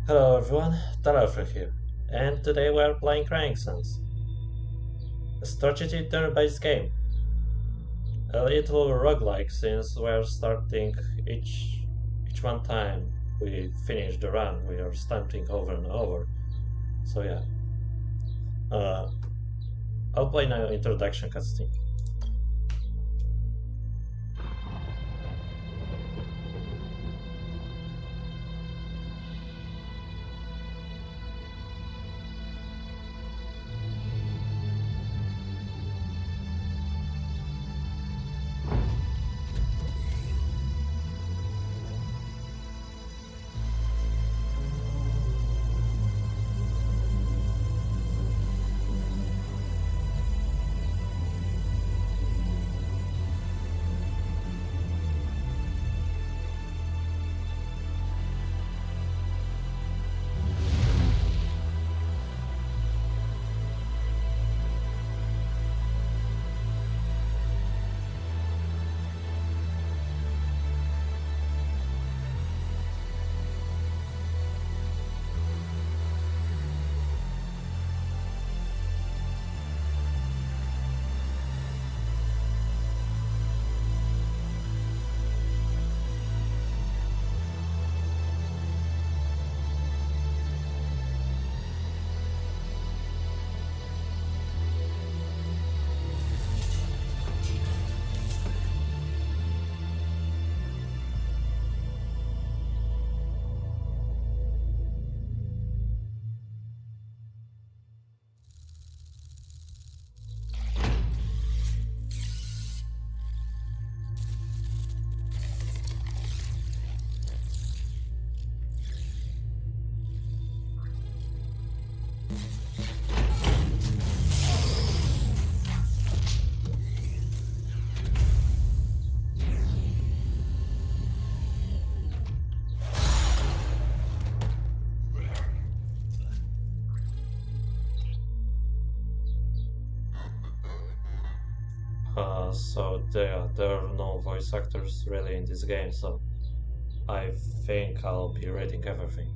Hello everyone, Talafre here, and today we are playing Cranksense, a strategy turn-based game. A little roguelike since we are starting each one time we finish the run, we are starting over and over. So yeah, uh, I'll play now introduction cutscene. So there are no voice actors really in this game, so I think I'll be reading everything.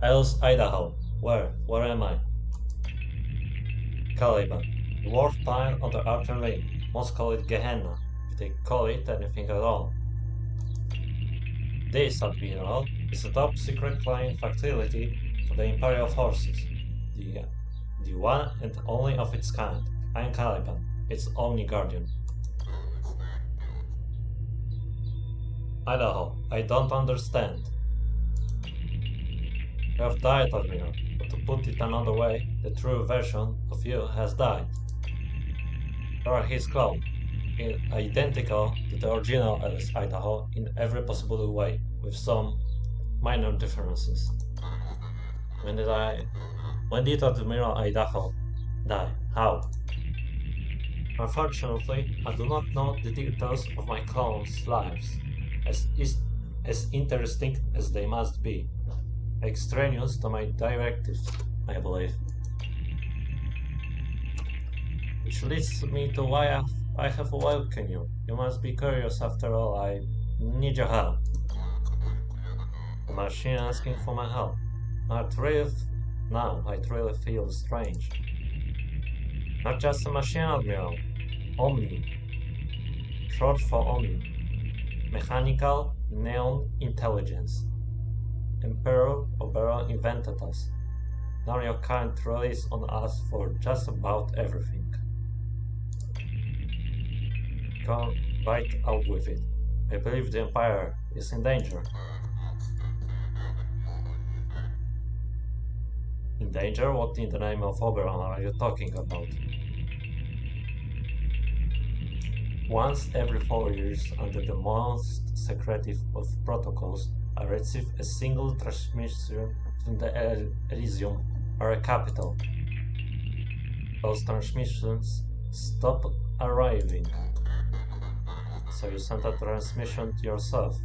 Else Idaho. Where am I? Caliban. Dwarf pile on the outer rim. Most call it Gehenna, if they call it anything at all. This, Admiral, is a top secret flying facility for the Imperial forces. The, the one and only of its kind. I'm Caliban, its only guardian. Idaho, I don't understand. You have died, Admiral, but to put it another way, the true version of you has died. You are his clone, identical to the original Alice Idaho in every possible way, with some minor differences. When did I... When did Admiral Idaho die? How? Unfortunately, I do not know the details of my clones' lives, as interesting as they must be. Extraneous to my directives, I believe. Which leads me to why I have awoken you. You must be curious after all. I need your help. The machine asking for my help. Now I really feel strange. Not just a machine, Admiral. Omni. Short for Omni. Mechanical Neon Intelligence. Emperor Oberon invented us. Now you can't release on us for just about everything. Come right out with it. I believe the Empire is in danger. In danger? What in the name of Oberon are you talking about? Once every 4 years, under the most secretive of protocols, I receive a single transmission from the Elysium or a capital. Those transmissions stop arriving. So you sent a transmission to yourself.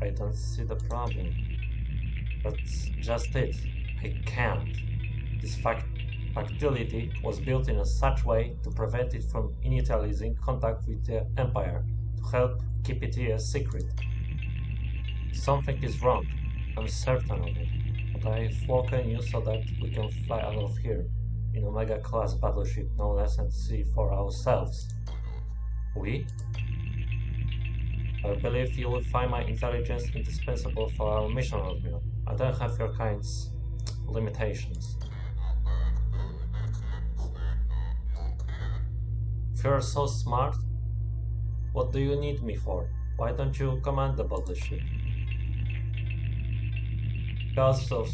I don't see the problem. That's just it. I can't. This facility was built in such way to prevent it from initializing contact with the Empire, to help keep it a secret. Something is wrong. I'm certain of it. but I've woken you so that we can fly out of here in Omega-class battleship, no less, and see for ourselves. We? I believe you will find my intelligence indispensable for our mission, Admiral. I don't have your kind's limitations. If you're so smart, what do you need me for? Why don't you command the battleship? Because of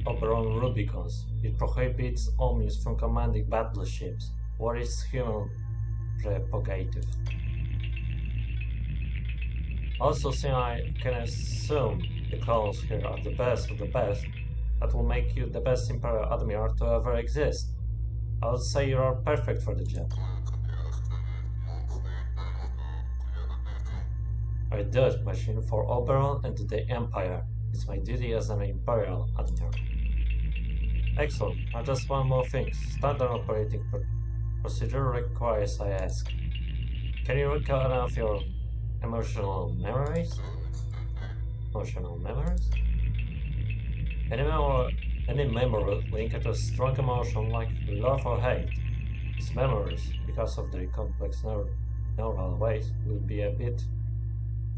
Oberon Rubicon's, it prohibits Omnis from commanding battleships. What is human prerogative? Also, since I can assume the clones here are the best of the best, that will make you the best Imperial Admiral to ever exist. I would say you are perfect for the job. I do it, machine, for Oberon and the Empire. It's my duty as an Imperial Admiral. Excellent. Now just one more thing. Standard operating procedure requires I ask. Can you recall any of your emotional memories? Emotional memories? Any memory linked to a strong emotion like love or hate. These memories, because of their complex neural ways, will be a bit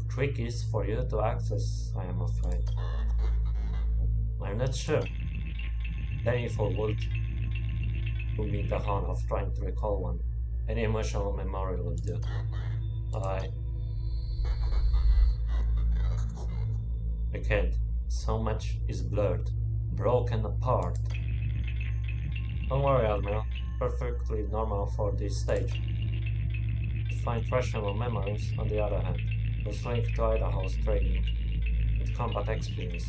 tricky for you to access, I am afraid. I'm not sure. Then if I would me the honor of trying to recall one, any emotional memory will do. I can't. So much is blurred, broken apart. Don't worry, Admiral. Perfectly normal for this stage. To find rational memories, on the other hand, was linked to Idaho's training and combat experience,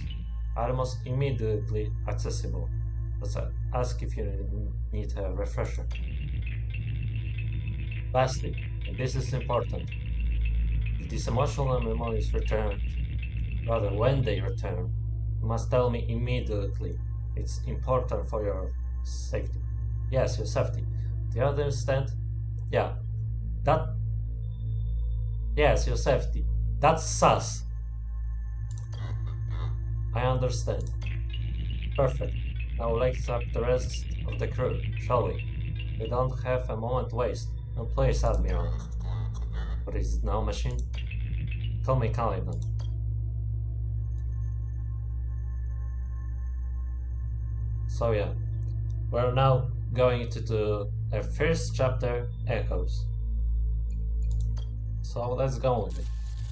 are almost immediately accessible. Let's ask if you need a refresher. Lastly, and this is important, if this emotional memory is returned, rather when they return, you must tell me immediately. It's important for your safety. Yes, your safety. Do you understand? Yeah. Yes, your safety. That's sus. I understand. Perfect. Now let's up the rest of the crew, shall we? We don't have a moment to waste. No place, Admiral. What is it now, machine? Call me Caliban. So yeah, we're now going to do a first chapter, Echoes. So let's go with it.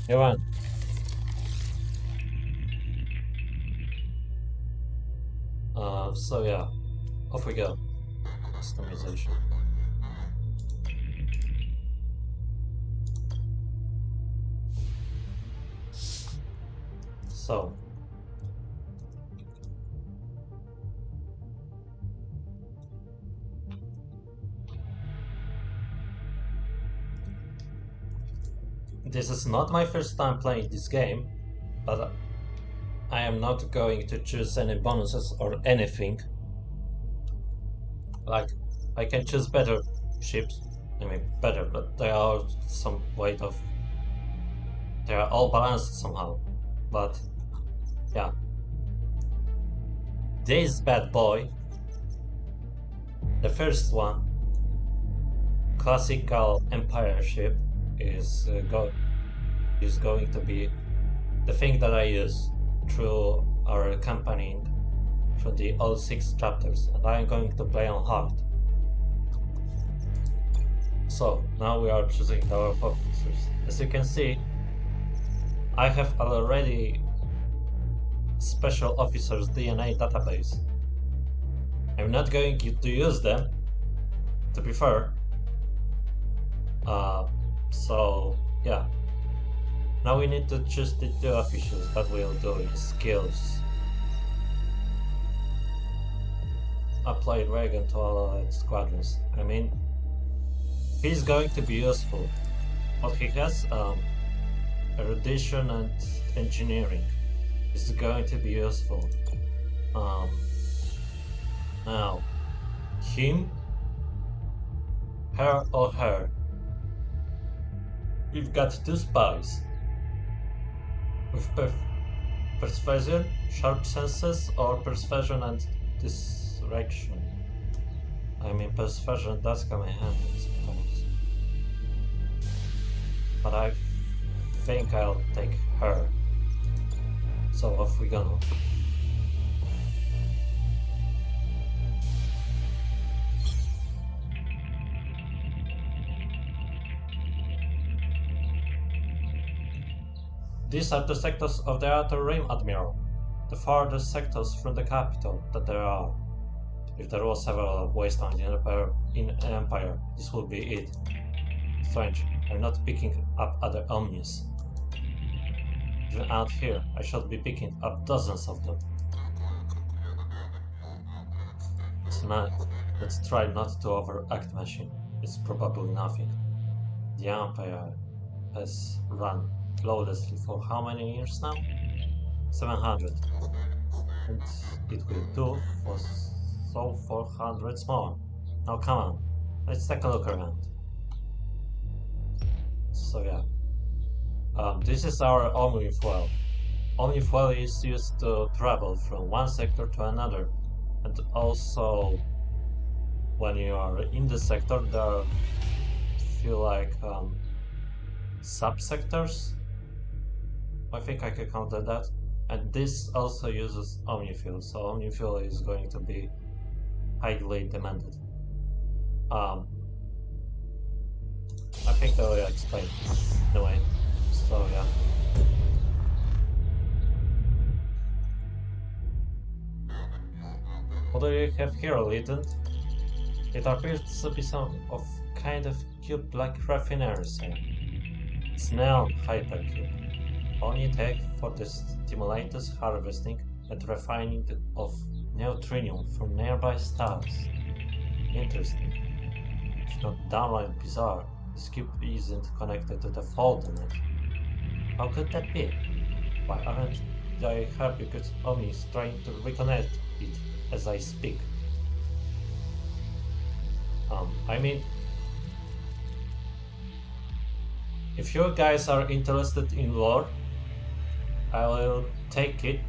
Here on. So yeah, off we go. Customization. So this is not my first time playing this game, but I am not going to choose any bonuses or anything. Like, I can choose better ships. I mean, better, but they are some weight of... They are all balanced somehow. But, yeah. This bad boy, the first one, classical Empire ship, is going to be the thing that I use through our campaigning from the all 6 chapters, and I am going to play on hard. So now we are choosing our officers. As you can see, I have already special officers DNA database. I'm not going to use them, to be fair. So yeah. Now we need to choose the 2 officials that will do in skills. Apply Reagan to all squadrons. I mean, he's going to be useful, but he has erudition and engineering. Is going to be useful. Now, him, her or her. We've got 2 spies with Persuasion, sharp senses, or persuasion and distraction? I mean, persuasion does come in handy sometimes. But I think I'll take her. So off we go. These are the sectors of the Outer Rim, Admiral. The farthest sectors from the capital that there are. If there was several wasteland in Empire, this would be it. Strange, I'm not picking up other omnis. Even out here, I should be picking up dozens of them. Let's try not to overact, machine. It's probably nothing. The Empire has run flawlessly for how many years now? 700. And it will do for 400 more. Now come on, let's take a look around. So yeah, this is our omnifuel. Omnifuel is used to travel from one sector to another, and also when you are in the sector there are feel like subsectors. I think I can count that. And this also uses omnifuel, so omnifuel is going to be highly demanded. I think I will explain anyway. So yeah. What do you have here, Lieutenant? It appears to be some of kind of cube-like refinery cell. It's neon hypercube. Only tech for the stimulated harvesting and refining of neutrinium from nearby stars. Interesting. If not downright bizarre, this cube isn't connected to the Foldernet. How could that be? Why aren't they happy because Omni is trying to reconnect it as I speak? I mean, if you guys are interested in lore, I will take it.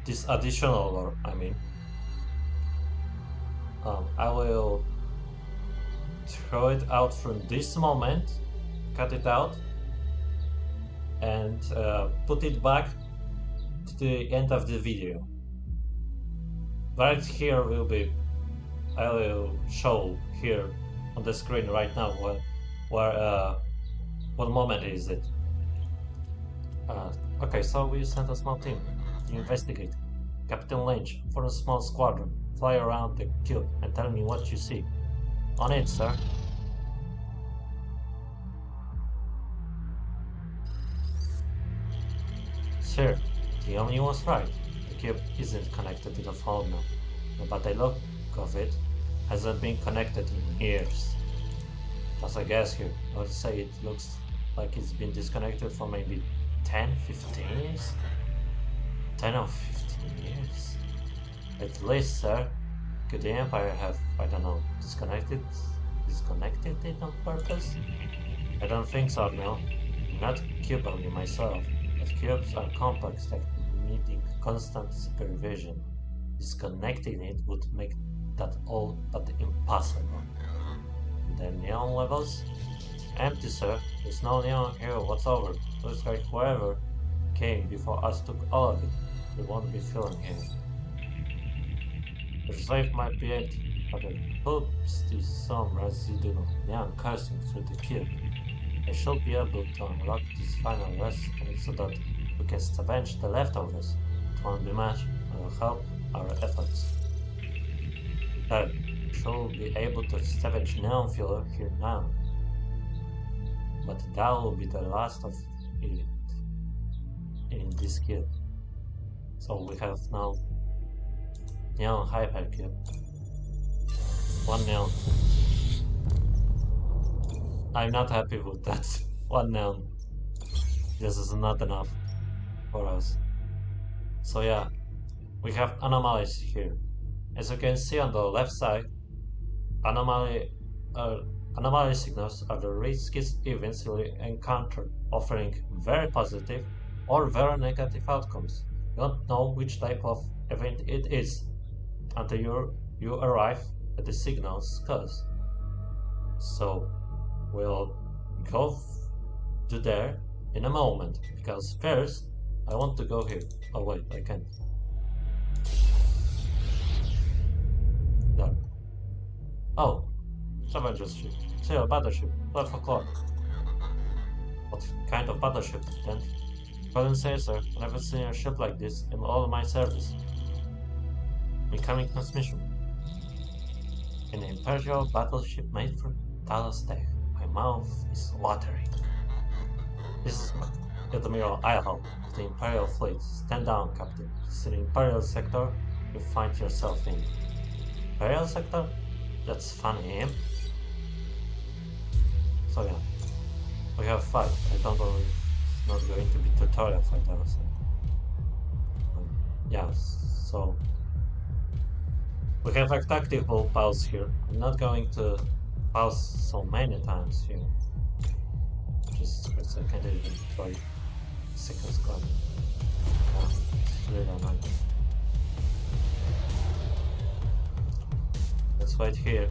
This additional lore, I mean. I will throw it out from this moment, cut it out, and put it back to the end of the video. Right here will be, I will show here on the screen right now what moment is it. Okay, so we sent a small team to investigate. Captain Lynch, for a small squadron, fly around the cube and tell me what you see. On it, sir. Sir, the Omni was right. The cube isn't connected to the phone now, but the look of it hasn't been connected in years. Just a guess here, I would say it looks like it's been disconnected for maybe 10-15 years? 10 or 15 years? At least, sir. Could the Empire have, I don't know, disconnected it on purpose? I don't think so, Admiral. I'm not cube only myself, but cubes are complex tech needing constant supervision. Disconnecting it would make that all but impossible. The neon levels? Empty, sir. There's no neon here whatsoever. Looks like whoever came before us took all of it. We won't be filling here. The safe might be empty, but there could still some residual neon coursing through the cube. I should be able to unlock this final recipe so that we can scavenge the leftovers. It won't be much, but will help our efforts. Third, we should be able to scavenge neon fuel here now. But that will be the last of it in this cube. So we have now neon hypercube. One neon. I'm not happy with that. One neon. This is not enough for us. So yeah, we have anomalies here. As you can see on the left side, anomaly signals are the riskiest events we encounter, offering very positive or very negative outcomes. You don't know which type of event it is until you arrive at the signal's cause. So we'll go to there in a moment, because first I want to go here. Oh wait, I can't. There. Oh, Scavenger's ship. Sail battleship, 12 o'clock. What kind of battleship then? Couldn't say, sir. I've never seen a ship like this in all my service. Incoming transmission. An Imperial battleship made for Talos Tech. My mouth is watering. This is Admiral Idaho of the Imperial Fleet. Stand down, Captain. This is an Imperial sector you find yourself in. Imperial sector? That's funny, eh? So yeah, we have a fight. I don't know if it's not going to be tutorial fight, I was saying. Yeah, so we have a tactical pause here. I'm not going to pause so many times here. Just because I can't even enjoy seconds gone. Yeah, it's really annoying. Let's wait here.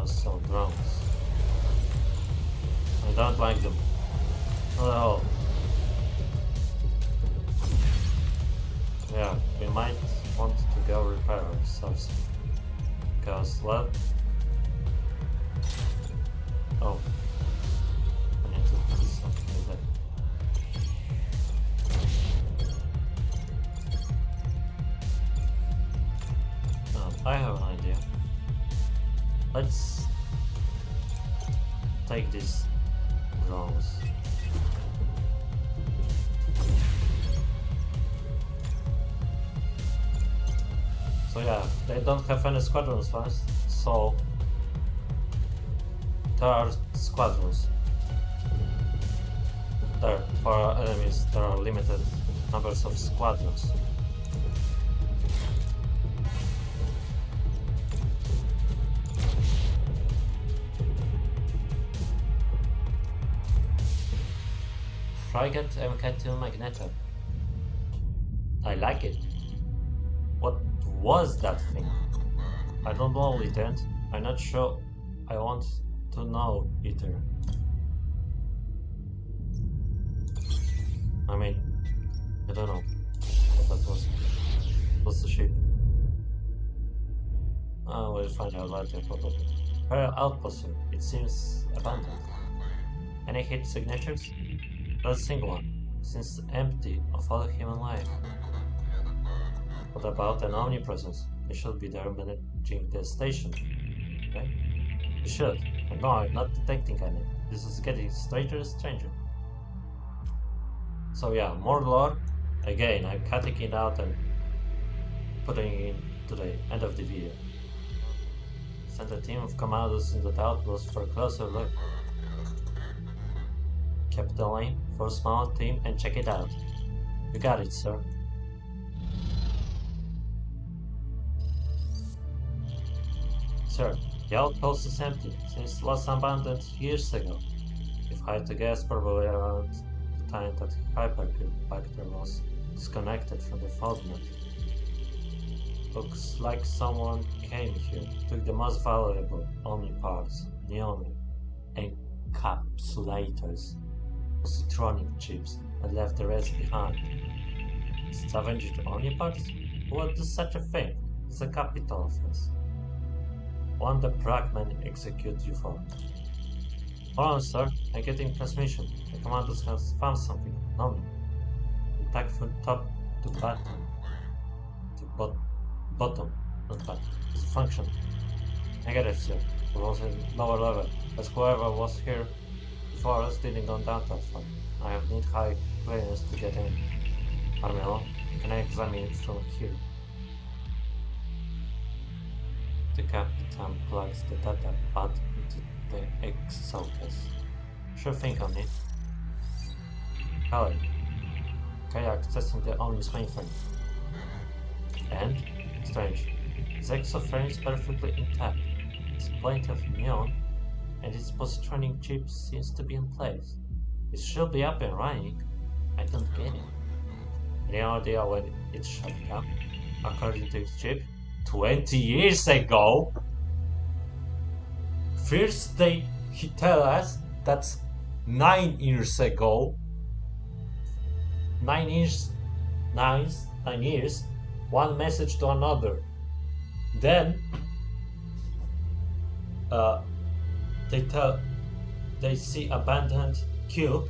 So drones. I don't like them. Not at all. Yeah, we might want to go repair ourselves. Because what? Oh. I need to do something with that. I have an idea. Let's take these drones. So yeah, they don't have any squadrons first, so there are squadrons. There, for our enemies, there are limited numbers of squadrons. Frigate MK2 Magneto. I like it. What was that thing? I don't know, Lieutenant. I'm not sure. I want to know either. I mean, I don't know what that was. What's the ship? Oh, we'll find out later, probably. Imperial outpost. It seems abandoned. Any hit signatures? Not a single one. Seems empty of all human life. What about an omnipresence? They should be there managing the station. Okay? You should. But no, I'm not detecting any. This is getting stranger and stranger. So yeah, more lore. Again, I'm cutting it out and putting it to the end of the video. Send a team of commandos into the outpost for a closer look. Capital Lane, for a small team, and check it out. You got it, sir. Sir, the outpost is empty, since it was abandoned years ago. If I had to guess, probably around the time that Hypercaptor was disconnected from the fault net. Looks like someone came here, took the most valuable Omni parts, the Omni encapsulators, positronic chips, and left the rest behind. Scavenged Omni parts? Who would do such a thing? It's a capital offense. One the Bragman execute you for. Hold on, sir. I'm getting transmission. The commandos have found something. Omni. Attack from top to bottom. To bottom, not bottom. It's a function. Negative, sir. It was in lower level, as whoever was here before us didn't go down that far. I have need high clearance to get in. Admiral, can I examine it from here? The captain plugs the data pad into the Excel case. Sure thing on it. Helen, Kaya accessing the Omnis mainframe. And, strange, its exoframe is perfectly intact. Its plenty of neon, and its positioning chip seems to be in place. It should be up and running. I don't get it. Any idea when it shut down? According to its chip, 20 years ago. First he tell us that's 9 years ago. 9 years, one message to another. Then they see abandoned cube.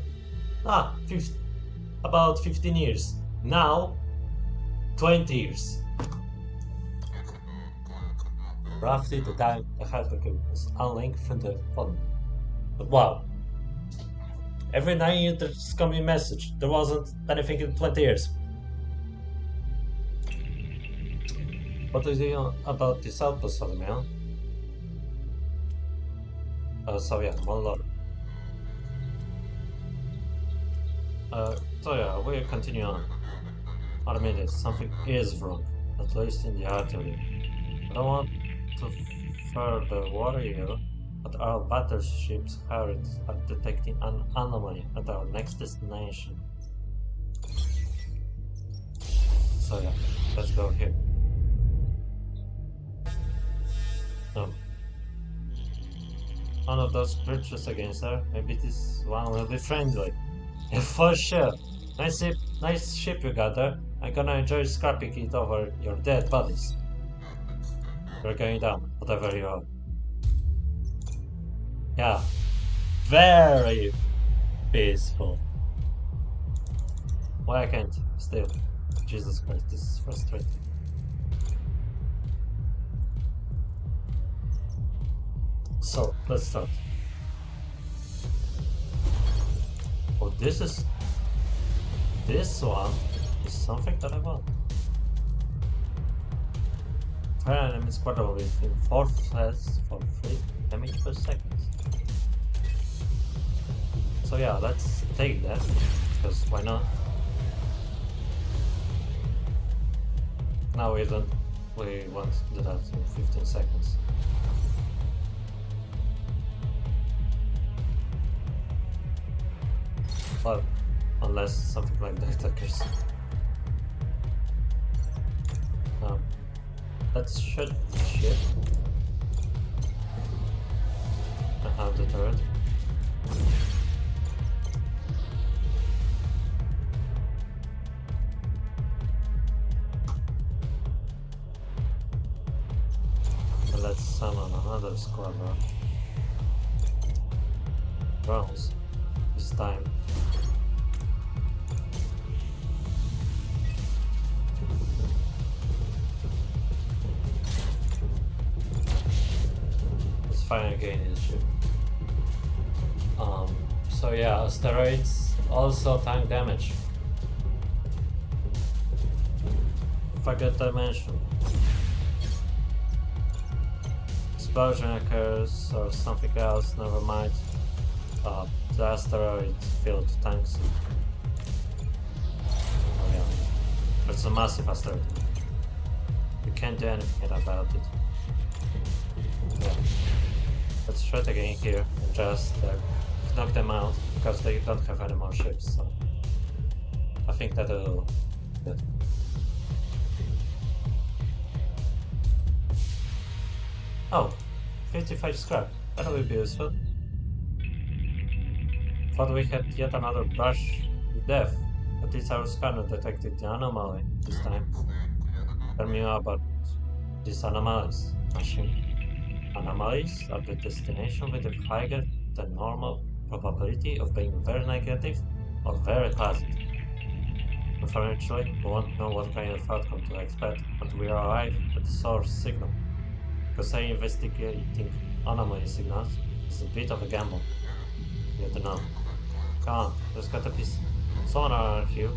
About 15 years. Now 20 years. Roughly the time the hardware cable was unlinked from the phone. But wow. Every 9 years there's coming a message. There wasn't anything in 20 years. What do you know about this outpost, Admiral? So yeah, one lore. So yeah, we'll continue on. Admitted, something is wrong, at least in the artery. I don't want to further worry you, but our battleships are detecting an anomaly at our next destination. So yeah, let's go here. One of those creatures again, sir. Maybe this one will be friendly. Yeah, for sure. Nice ship you got there. I'm gonna enjoy scrapping it over your dead bodies. We're going down, whatever you are. Yeah, very peaceful. Why I can't? Still, Jesus Christ, this is frustrating. So, let's start. Oh, this one is something that I want. Fire enemy squadron within 4 flares for 3 damage per second. So yeah, let's take that, because why not? Now we want to do that in 15 seconds. Well, unless something like that occurs. Let's shoot the ship. I have the turret. And let's summon another squadron. Drones. This time. Fire again in the ship. So yeah, asteroids also tank damage. Forget to mention. Explosion occurs or something else, never mind. The asteroid filled tanks. Oh yeah, it's a massive asteroid. You can't do anything about it. Yeah. Let's shoot again here and just knock them out, because they don't have any more ships, so I think that'll be good. Oh, 55 scrap. That will be useful. Thought we had yet another brush with death, but it's our scanner detected the anomaly this time. Tell me about these anomalies, machine. Anomalies are the destination with a higher than normal probability of being very negative or very positive. Unfortunately, we won't know what kind of outcome to expect until we arrive at the source signal, because investigating anomaly signals is a bit of a gamble. You have to know. Come on, there's gotta be someone around here.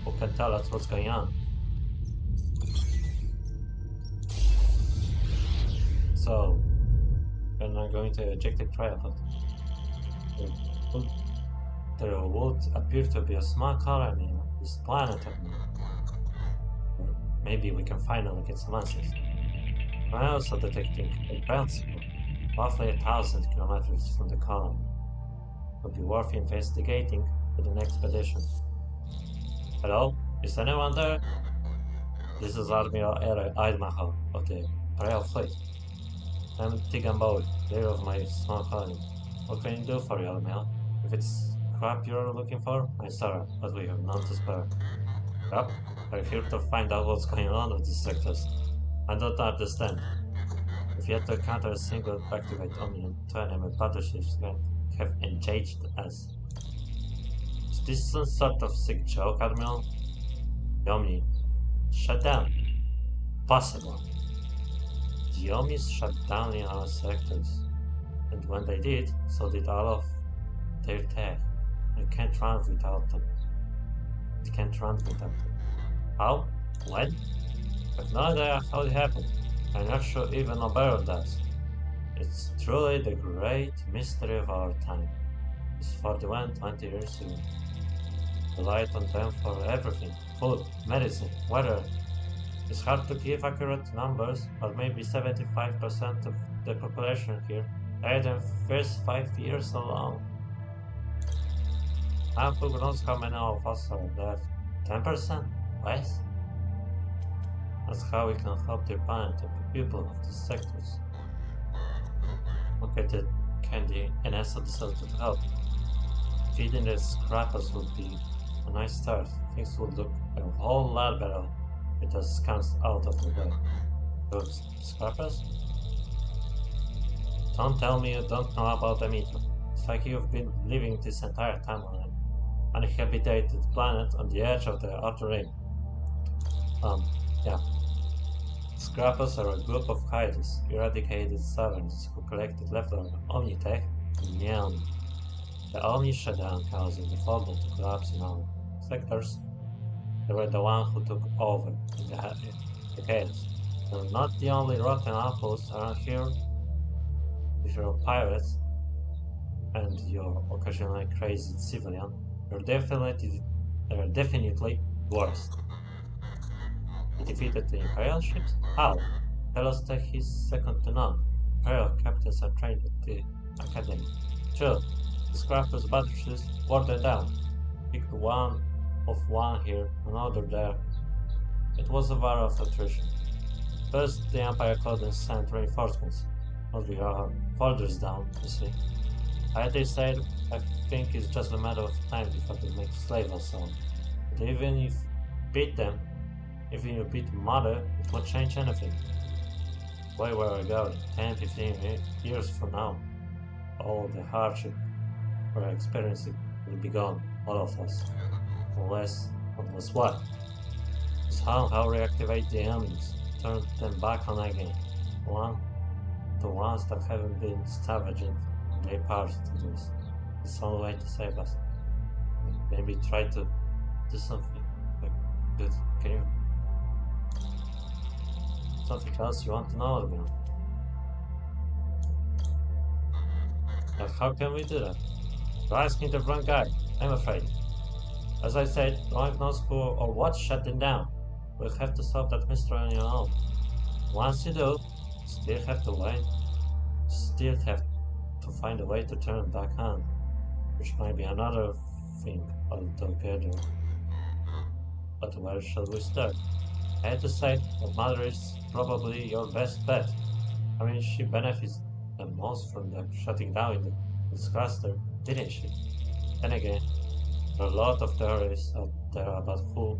who can tell us what's going on. So, we're not going to eject the trail, but there would appear to be a small colony on this planet. Maybe we can finally get some answers. We're also detecting a ground signal, roughly 1,000 kilometers from the colony. It would be worth investigating for the next expedition. Hello? Is anyone there? This is Admiral Idaho of the Imperial Fleet. I'm Tigamboy, leader of my small colony. What can I do for you, Admiral? If it's crap you're looking for, I'm sorry, but we have none to spare. Crap? We're here to find out what's going on with these sectors. I don't understand. If yet to encounter a single activate only and 2 enemy battleships that have engaged us. Is this some sort of sick joke, Admiral? The Omni shut down. Possible. The Omnis shut down in our sectors. And when they did, so did all of their tech. I can't run without them. It can't run without them. How? When? I have no idea how it happened. I'm not sure even Admiral does. It's truly the great mystery of our time. It's 41, 20 years ago. Relied on them for everything. Food, medicine, weather. It's hard to give accurate numbers, but maybe 75% of the population here died in the first 5 years alone. And who knows how many of us are left? 10%? Less? That's how we can help the planet and the people of these sectors. Look at the candy and also decided to help. Feeding the scrappers would be a nice start. Things would look a whole lot better with the scans out of the way. Those scrappers? Don't tell me you don't know about them either. It's like you've been living this entire time on an uninhabited planet on the edge of the outer ring. Yeah. Scrappers are a group of hideous, eradicated servants who collected leftover Omnitech in the Omni. The Omni shut down, causing the folding to collapse in our sectors. They were the ones who took over in the chaos. They're not the only rotten apples around here. If you're pirates and you're occasionally crazy civilian, they're definitely worse. He defeated the Imperial ships? How? Tech is second to none. Imperial captains are trained at the Academy. Sure, the scrappers battleships wore them down. Picked one here, another there. It was a war of attrition. First, the Empire called and sent reinforcements. But we are further down, you see. They said, I think it's just a matter of time before they make slaves or so. But even if you beat Mother, it won't change anything. Where we're going, 10, 15 years from now, all the hardship we're experiencing will be gone, all of us. Unless what? Somehow reactivate the enemies, turn them back on again. The ones that haven't been scavenging their parts to this. It's the only way to save us. Maybe try to do something like good. Can you? Something else you want to know about? But how can we do that? You're asking the wrong guy, I'm afraid. As I said, no one knows who or what shut them down. We'll have to solve that mystery on your own. Once you do, still have to find a way to turn it back on, which might be another thing altogether. But where shall we start? I had to say that Mother is probably your best bet. I mean, she benefits the most from the shutting down in this cluster, didn't she? Then again, there are a lot of theories out there about who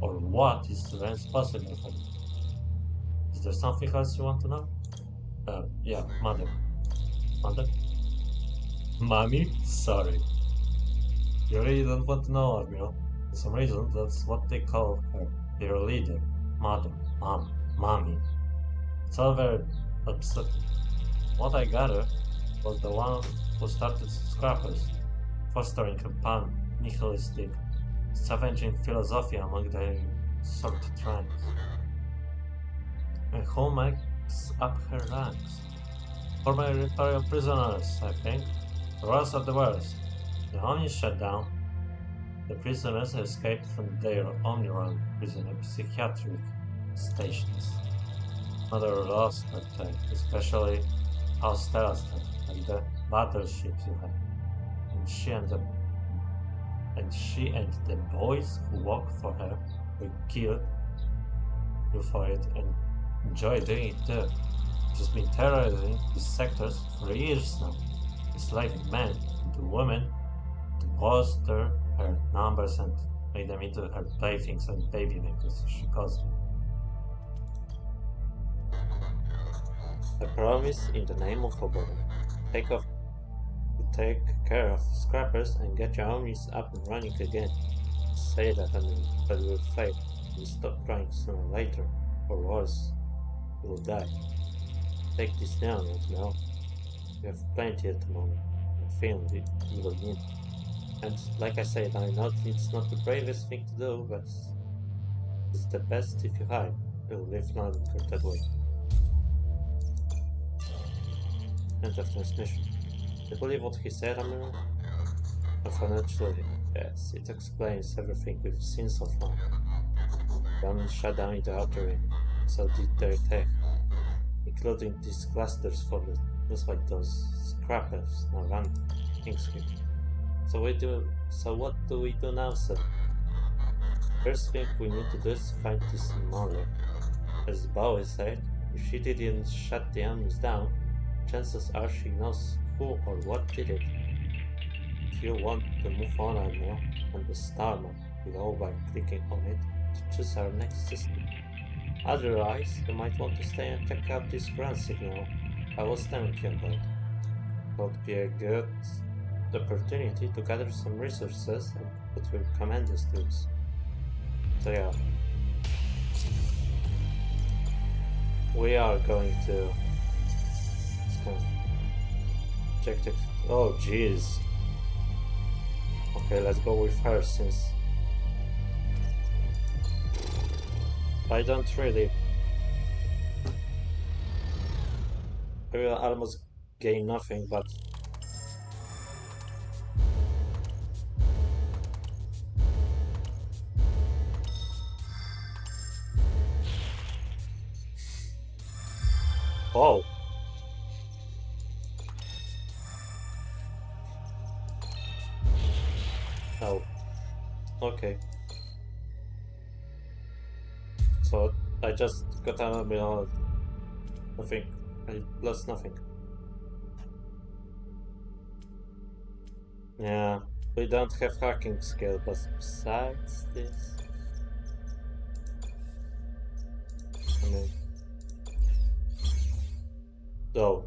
or what is responsible for it. Is there something else you want to know? Yeah, Mother. Mother? Mommy? Sorry. You really don't want to know, Admiral. For some reason, that's what they call her. Their leader. Mother. Mom. Mommy. It's all very upsetting. What I gather was the one who started Scrappers, fostering a pan-nihilistic scavenging philosophy among the sort ranks. And who makes up her ranks? Former imperial prisoners, I think. The worst of the worst. The Omni shut down. The prisoners escaped from their Omni-run prison and psychiatric stations. Mother lost her tech, especially Austerster and the battleships you had. And she and the boys who worked for her will kill you for it and enjoy doing it too. She's been terrorizing these sectors for years now, enslaving men and women to bolster her numbers and make them into her playthings and baby makers, she calls them. I promise in the name of Oboron, take care of scrappers and get your armies up and running again. Say that, Admiral, but we'll fail. We'll stop trying sooner or later, or worse, we'll die. Take this down, Admiral. We have plenty at the moment. I feel we will need. And like I said, I know it's not the bravest thing to do, but it's the best if you hide. You'll live longer that way. End of transmission. Do you believe what he said, Admiral? Unfortunately, yes, it explains everything we've seen so far. The Omni shut down the outer ring, so did their tech, including these clusters for the just like those scrappers now run Kingsfield. So what do we do now, sir? First thing we need to do is find this mother. As Bowie said, if she didn't shut the Omnis down, chances are she knows who or what did it. If you want to move on, Admiral, on the star map below by clicking on it to choose our next system. Otherwise, you might want to stay and check out this ground signal I was telling you about. It would be a good opportunity to gather some resources and put your commanders to use. So yeah, we are going to check the. Oh jeez. Okay, let's go with her since I don't really. I will almost gain nothing, but oh. Oh. Okay. So I just got a bit nothing. I lost nothing. Yeah, we don't have hacking skill, but besides this, I mean, oh.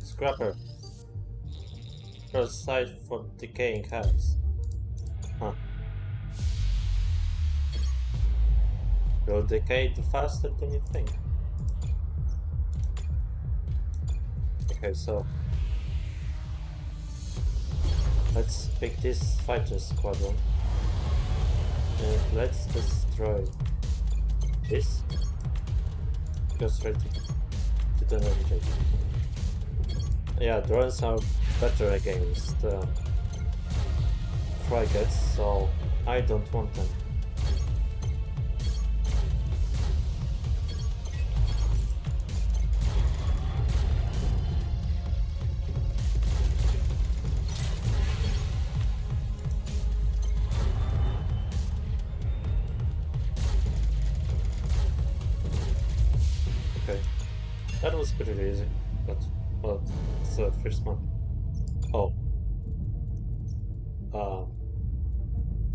Scrapper. First sight for decaying hides. Huh. Will decay faster than you think. Okay, so let's pick this fighter squadron and let's destroy this. Goes ready to the navigation. Yeah, drones are better against frigates, so I don't want them. Okay, that was pretty easy, but well, it's the first one. Oh.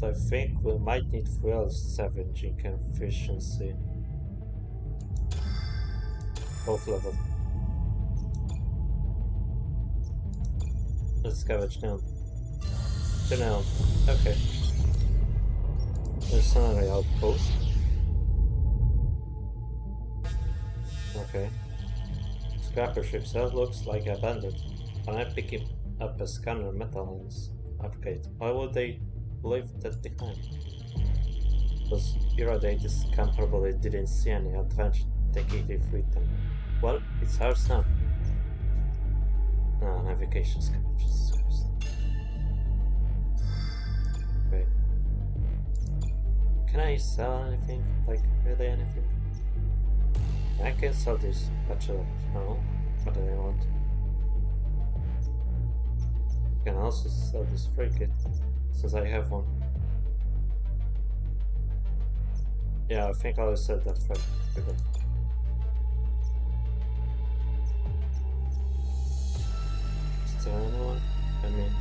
I think we might need fuel scavenging efficiency. Both level. Let's scavenge down. Down. Okay. Mercenary outpost. Okay. Scrapper ship that looks like abandoned. Can I pick it up a scanner metal and upgrade? Why would they leave that behind? Those irradiators can probably didn't see any advantage taking it with them. Well, it's ours now. No, navigation scanner. Jesus Christ. Okay. Can I sell anything? Like, really anything? I can sell this bachelor. No. What do I want? I can also sell this frigate, since I have one. Yeah, I think I'll sell that frigate. Is there anyone? I mean...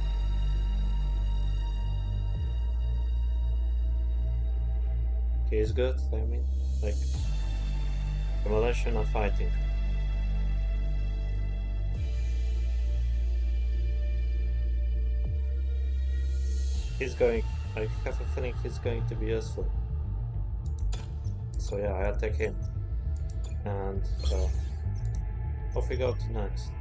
He's good, I mean, like... Demolition and fighting. He's going... I have a feeling he's going to be useful. So yeah, I'll take him. And off we go to next.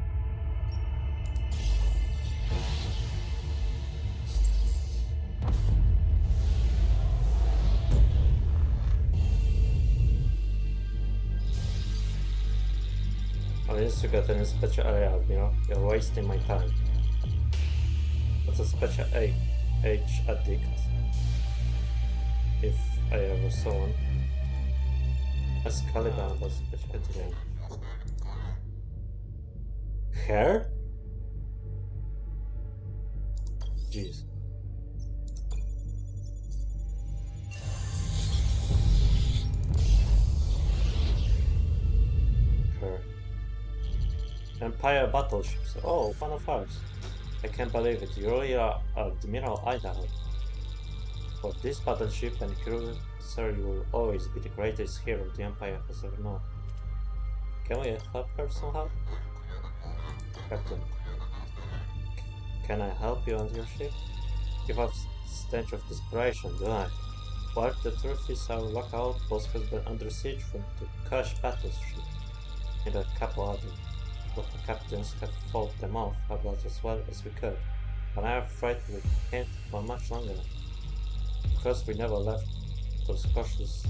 I used to get any special area, Admiral. You're wasting my time. That's a special age addict. If I ever saw one. Excalibur was special again. Hair? Jeez. Hair. Empire battleships. Oh, one of ours. I can't believe it. You really are Admiral Idaho. For this battleship and crew, sir, you will always be the greatest hero the Empire has ever known. Can we help her somehow? Captain. Can I help you on your ship? Give off stench of desperation, do I? Well, the truth is our local outpost has been under siege from the Kush battleship in a couple of them. But the captains have fought them off about as well as we could, and I am afraid we can't for much longer. Because we never left those cautious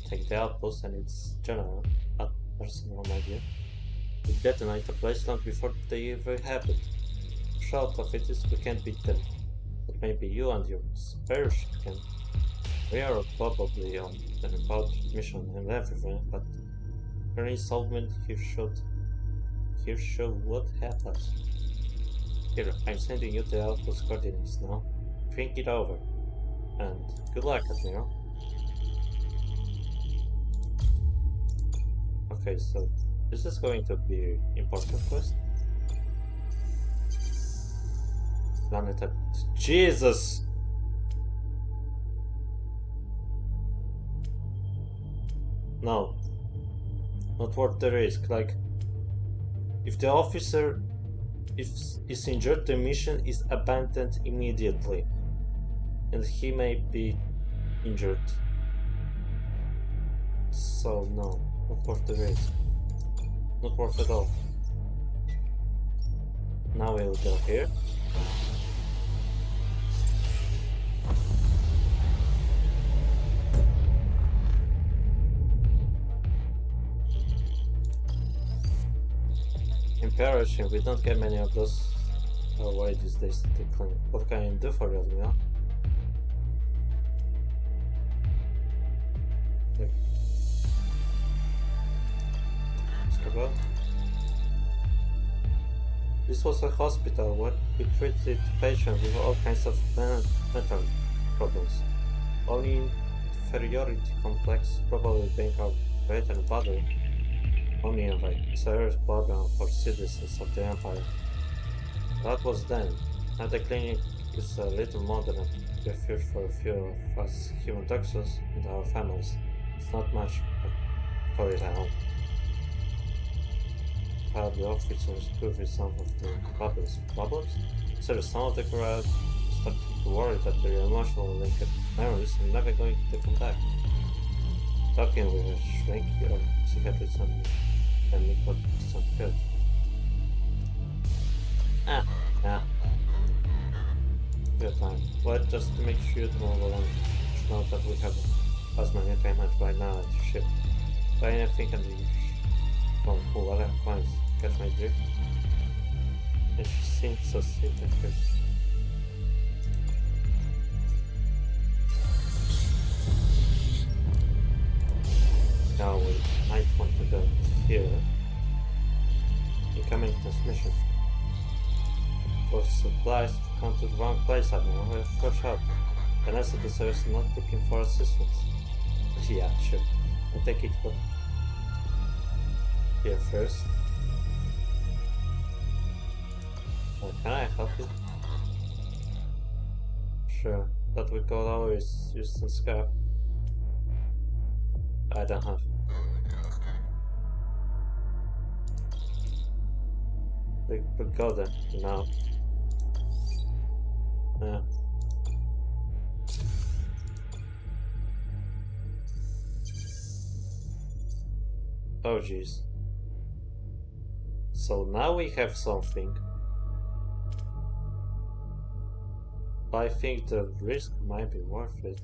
take the outpost and its general, Arsenal, my dear. We detonate the place long before they ever happened. Short of it is we can't beat them, but maybe you and your spare ship can. We are probably on an important mission and everything, but for installment here show what happens. Here, I'm sending you the outpost coordinates now. Think it over. And good luck, Admiral. Okay, so this is going to be important quest. Planet Jesus! No. Not worth the risk. Like, if the officer is injured, the mission is abandoned immediately. And he may be injured. So no, not worth the risk. Not worth at all. Now we'll go here. Imperative, we don't get many of those away these days to clean. What can I do for you, Admiral? About. This was a hospital where we treated patients with all kinds of mental problems. Only inferiority complex, probably being our weight and body. Only a serious program for citizens of the Empire. That was then, and the clinic is a little more than a refuge for a few of us human doctors and our families. It's not much, but call it a home. How the officers prove some of the problems. Problems? So some of the crowd started to worry that their emotional linked memories are never going to come back. Talking with a shrink or psychiatrist and it got some good. Yeah. Good time. But just to make sure to move along, just know that we have as many payment right now at the ship. Buy anything and leave from whoever coins. Catch my drift? It seems so simple here. Now we might want to go here. Incoming transmission. For supplies to come to the wrong place, Admiral. We're fresh out. And as the service is not looking for assistance. Yeah, sure. I'll take it for here first. Can I help you? Sure, but we could always use some scrap. I don't have. We could go there now. Yeah. Oh jeez. So now we have something. I think the risk might be worth it.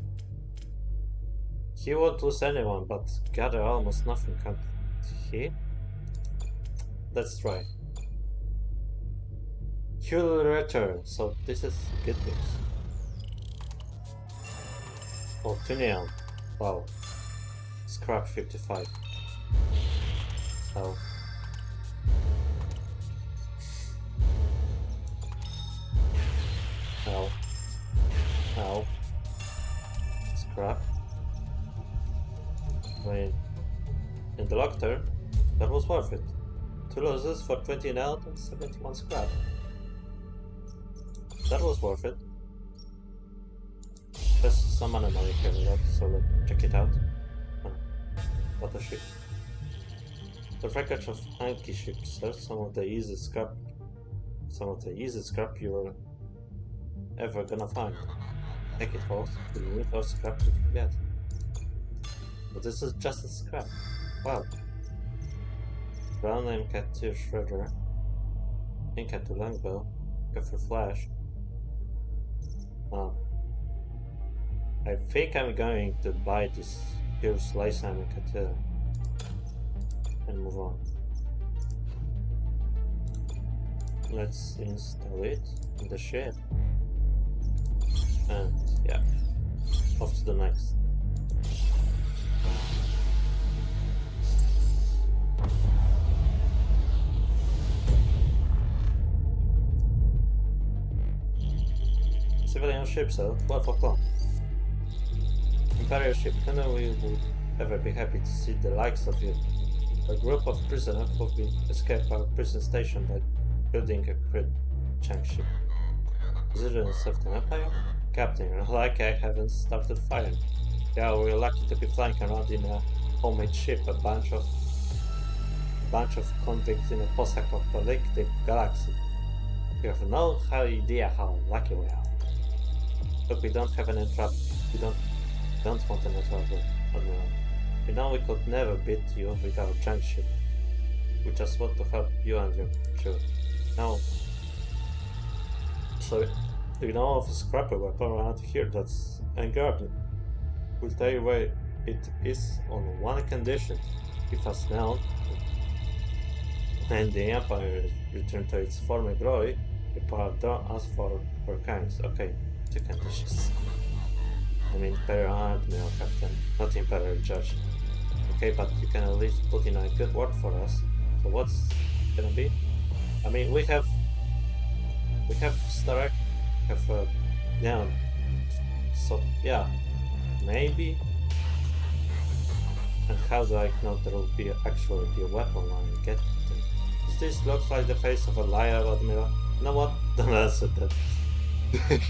He won't lose anyone, but gather almost nothing, can't he? Let's try. He'll return, so this is good news. Opinion. Wow. Scrap 55. Oh. Ow. Ow. Scrap. Wait. In the lock turn, that was worth it. 2 losses for 20 now and 71 scrap. That was worth it. There's some anomaly here left, so let's check it out. What a ship. The wreckage of Anki ships, there's some of the easiest scrap you're ever gonna find. Take it, folks. The limit of scrap you can get. But this is just a scrap. Wow. Brown MK2 Shredder. MK2 Longbow. Gopher Flash. I think I'm going to buy this pure slice MK2 and move on. Let's install it in the ship. And yeah, off to the next. Civilian ship, so 12 o'clock. Imperial ship, Colonel, we would ever be happy to see the likes of you. A group of prisoners have been escaped our prison station by building a crude junk ship. Citizens of the Empire? Captain, like I haven't started firing. Yeah, we're lucky to be flying around in a homemade ship, a bunch of convicts in a post-apocalyptic galaxy. You have no idea how lucky we are. Look, we don't have any trouble. We don't want any trouble, Admiral. We know we could never beat you with our junk ship. We just want to help you and your crew. Now, so do you know of a scrapper weapon around here that's unguarded? We'll tell you where it is on one condition. Keep us now, and the Empire return to its former glory. You pardon us for our crimes. Okay, 2 conditions. I mean, Imperial Admiral Captain, not Imperial Judge. Okay, but you can at least put in a good word for us. So what's gonna be? I mean, we have Stark, yeah. So yeah, maybe. And how do I know there will be actually be a weapon when I get them? Does this look like the face of a liar, Admiral? You know what? Don't answer that.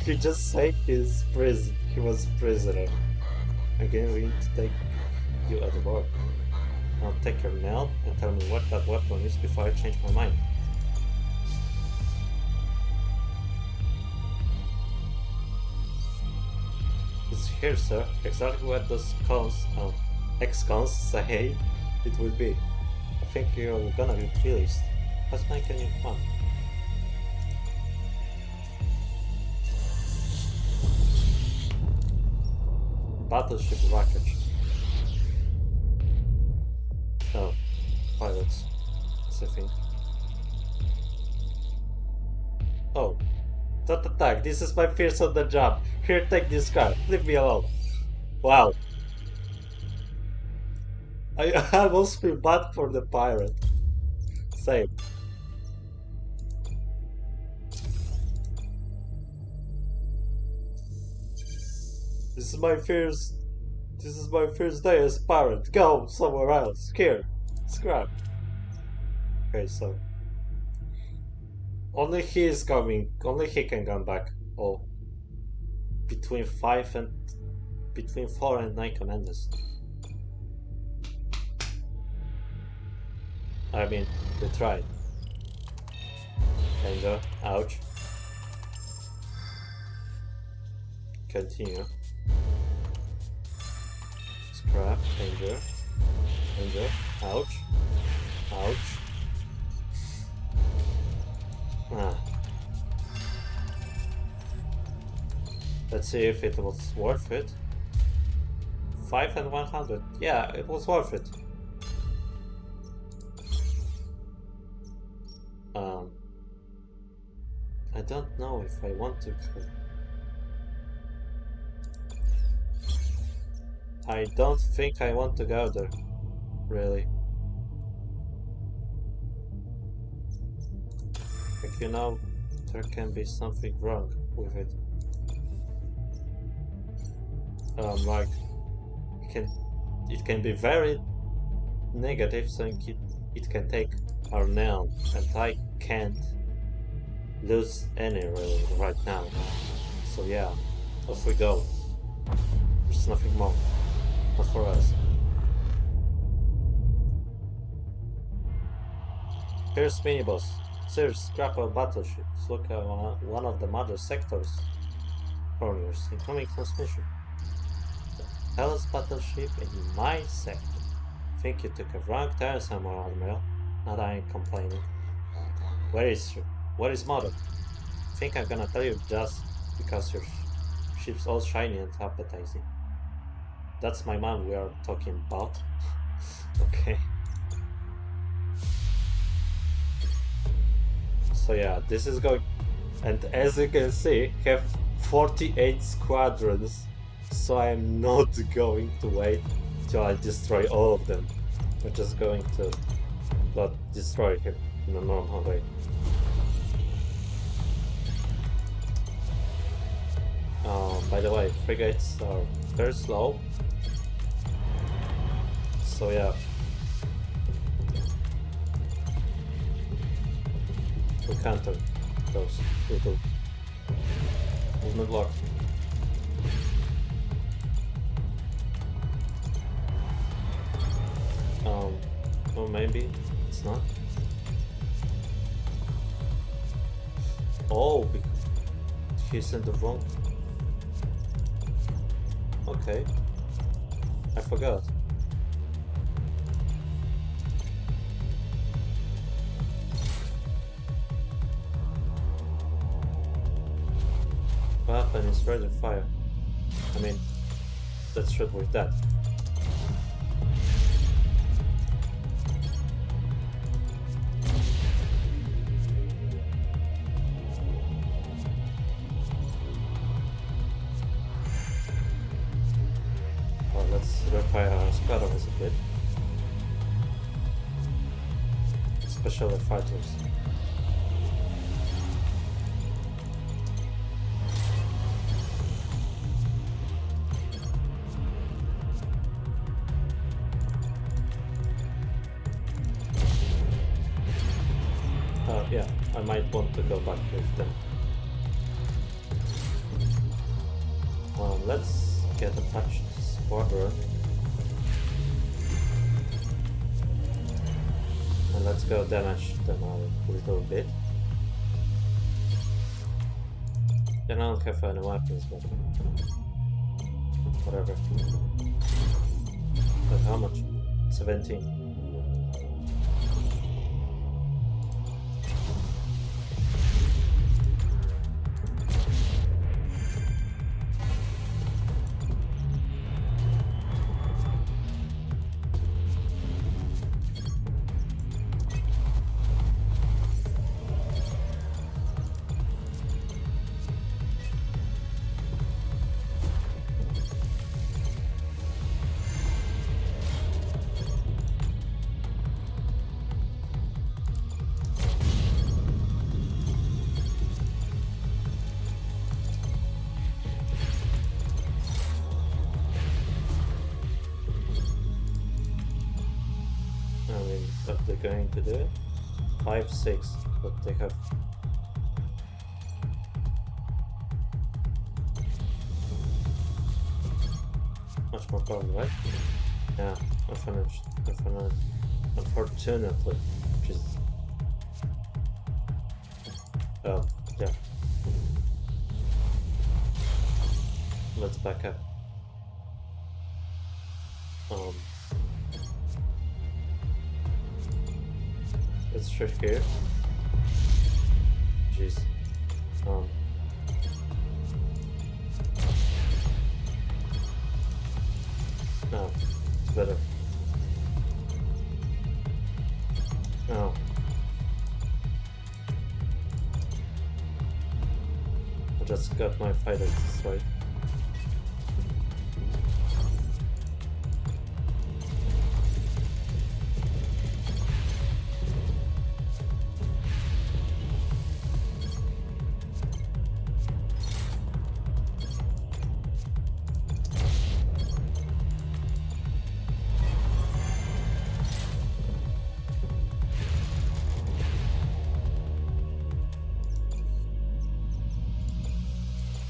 He just said he was prisoner. Again, we need to take you at the board. Now take your nail and tell me what that weapon is before I change my mind. It's here, sir. Exactly what those ex-cons say it will be. I think you're gonna be pleased. Let's make a new one. Battleship wreckage. Oh, pilots. That's a thing. Oh, don't attack. This is my first on the job. Here, take this car. Leave me alone. Wow. I almost feel bad for the pirate. Same. This is my first. This is my first day as pirate. Go somewhere else. Here, scrap. Okay, so only he is coming. Only he can come back. Oh, between 4 and 9 commanders. I mean, they tried. Danger. Ouch. Continue. Scrap. Danger. Danger. Ouch. Ouch. Ah. Let's see if it was worth it. 5 and 100. Yeah, it was worth it. I don't know if I want to. I don't think I want to go there, really. Like, you know, there can be something wrong with it. Like, it can be very negative, so it can take our nail, and I can't lose any really right now. So yeah, off we go. There's nothing more, not for us. Here's Minibus. Sir, scrap our battleships. Look at one of the mother sectors. Corners, incoming transmission. The hell's battleship in my sector. Think you took a wrong turn somewhere, Admiral. Not I ain't complaining. Where is she? Where is Mother? Think I'm gonna tell you just because your ship's all shiny and appetizing. That's my mom we are talking about. Okay. So yeah, this is going, and as you can see, have 48 squadrons. So I'm not going to wait till I destroy all of them. I'm just going to destroy him in a normal way. By the way, frigates are very slow. So yeah. We counter those little movement lock. Or maybe it's not. Oh, he's in the wrong. Okay, I forgot. Weapon is ready to fire. I mean, let's shoot with that. Well, let's repair our squadrons a bit. Especially fighters. Yeah, I might want to go back with them. Let's get a patched squadron. And let's go damage them a little bit. They don't have any weapons, but whatever. But how much? 17. If they're going to do it, 5, 6, but they have much more power, right? Yeah, unfortunately, which is yeah. Let's back up. Let's shoot here. Jeez. No, it's better. No. I just got my fighters destroyed.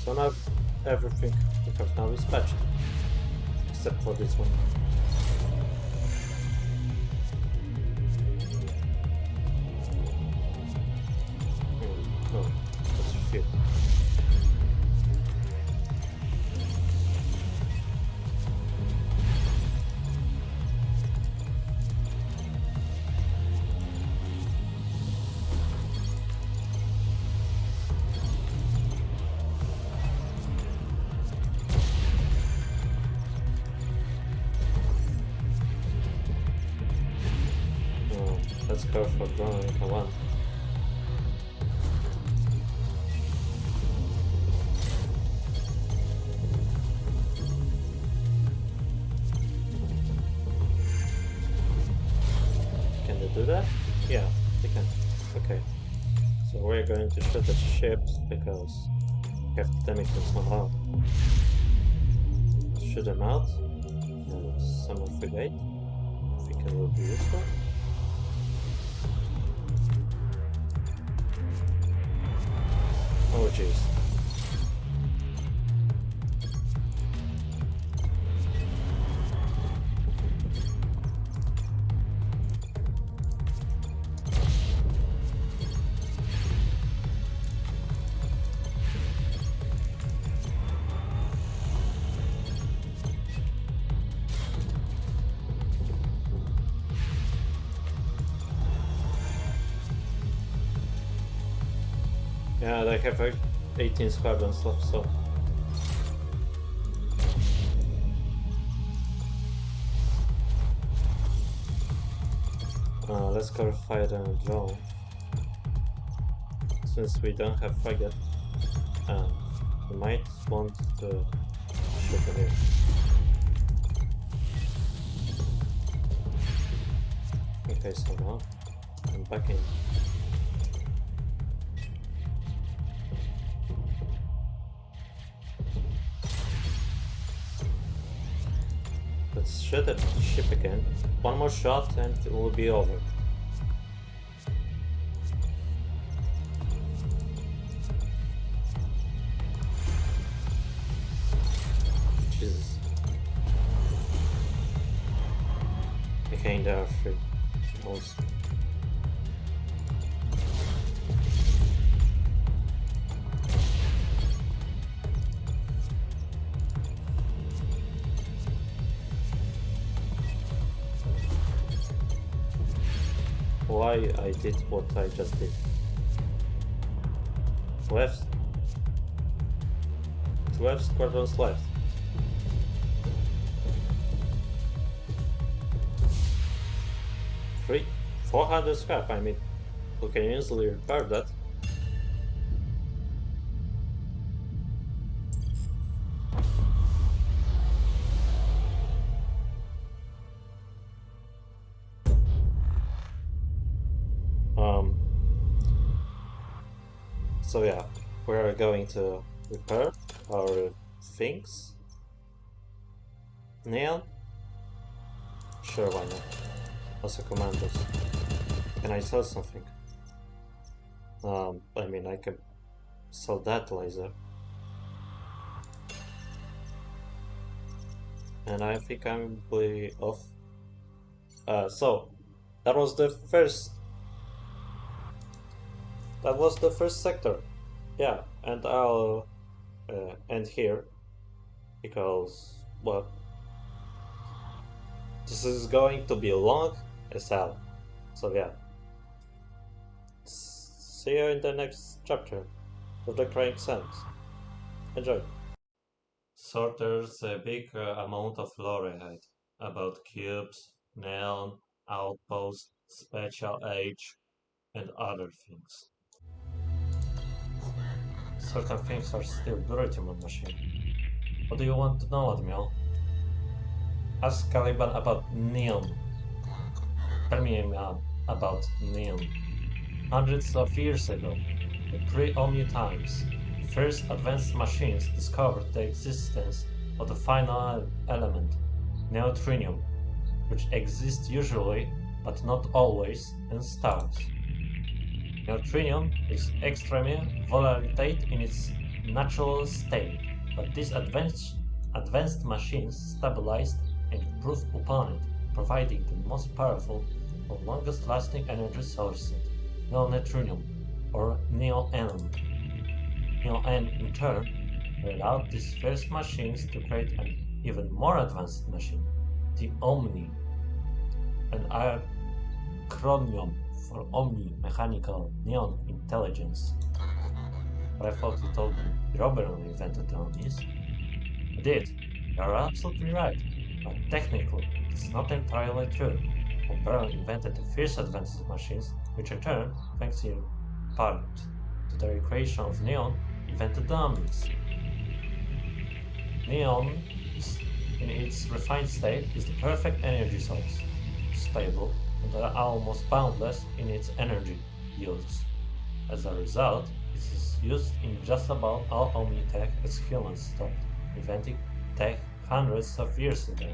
So now everything we have now is patched, except for this one. Oh, that's shit. Let's go for drawing a 1. Can they do that? Yeah, they can. Okay. So we're going to shoot the ships because we have to damage them somehow. Shoot them out. And some of the gate. I think it will be useful. Oh jeez. Yeah, they have 18 squadrons left, so... let's go fire and drone. Since we don't have frigate, we might want to shoot them here. Okay, so now I'm back in. Let's shoot at the ship again. One more shot and it will be over. Jesus. Again, there are 3 most. why I did what I just did. 12, 12 squadrons left. Three, 400 scrap, I mean, we can easily repair that. So yeah, we're going to repair our things. Neon? Sure, why not? Also commandos. Can I sell something? I mean, I can sell that laser. And I think I'm way off. So, that was the first... That was the first sector. Yeah, and I'll end here. Because, well, this is going to be long as hell. So yeah. See you in the next chapter of the Crying Sands. Enjoy. So there's a big amount of lore ahead about cubes, neon, outposts, special age, and other things. Certain things are still dirty, my machine. What do you want to know, Admiral? Ask Caliban about neon. Tell me about neon. Hundreds of years ago, the pre-Omni times, first advanced machines discovered the existence of the final element, neutrinium, which exists usually, but not always, in stars. Neutrinium is extremely volatile in its natural state, but these advanced machines stabilized and improved upon it, providing the most powerful or longest-lasting energy source, neoneutrinium, or neo-N. Neo-N, in turn, allowed these first machines to create an even more advanced machine, the Omni, an acronym for Omni Mechanical Neon Intelligence. But I thought you told me Robert invented the Omnis. I did. You are absolutely right, but technically it's not entirely true. Admiral invented the first advanced machines, which in turn, thanks in part to the creation of neon, invented the Omnis. Neon, in its refined state, is the perfect energy source, stable and almost boundless in its energy use. As a result, it is used in just about all Omni tech as humans stopped inventing tech hundreds of years ago.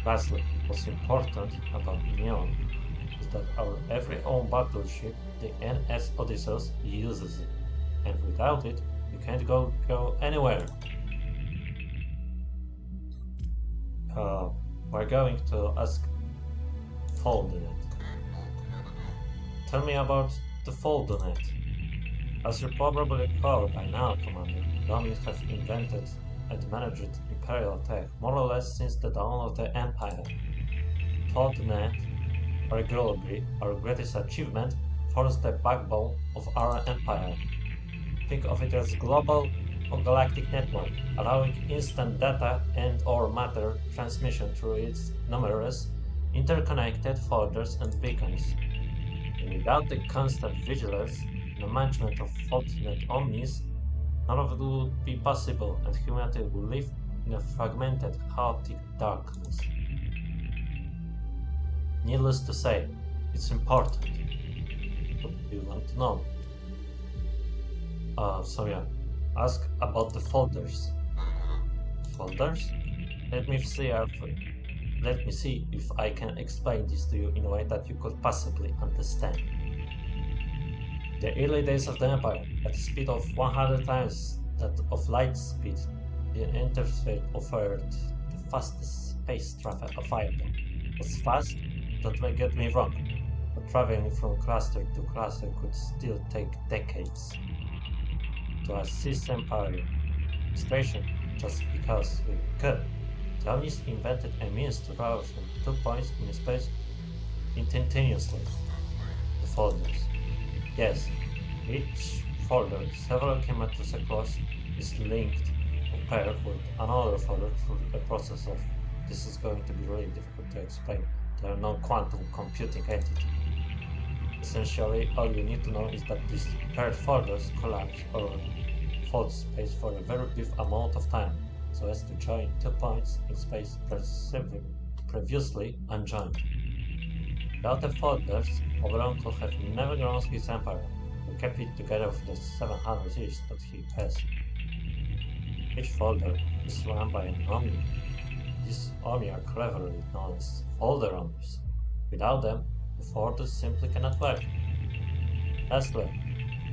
Lastly, what's important about neon is that our very own battleship, the NS Odysseus, uses it, and without it, we can't go anywhere. We're going to ask Foldenet. Tell me about the Foldenet. As you probably recall by now, Commander, Romans have invented and managed imperial tech more or less since the dawn of the Empire. Foldenet, arguably our greatest achievement, forms the backbone of our empire. Think of it as global or galactic network, allowing instant data and or matter transmission through its numerous interconnected folders and beacons. And without the constant vigilance and management of Foldenet Omnis, none of it would be possible, and humanity would live in a fragmented, chaotic darkness. Needless to say, it's important. What do you want to know? So yeah, ask about the folders. Folders? Let me see if I can explain this to you in a way that you could possibly understand. The early days of the Empire, at a speed of 100 times that of light speed, the interface offered the fastest space travel available. It was fast, don't get me wrong, but traveling from cluster to cluster could still take decades. To assist Empire administration, just because we could, the Omnis invented a means to travel from 2 points in space instantaneously. the folders. Yes, each folder, several kilometers across, is linked and paired with another folder through a process of, this is going to be really difficult to explain, the non-quantum computing entity. Essentially, all you need to know is that these paired folders collapse or fold space for a very brief amount of time, so as to join 2 points in space previously unjoined. Without the folders, Oberon could have never grown his empire, and kept it together for the 700 years that he has. Each folder is run by an Omni. These Omni are cleverly known as folder Omnis. Without them, the folders simply cannot work. Lastly,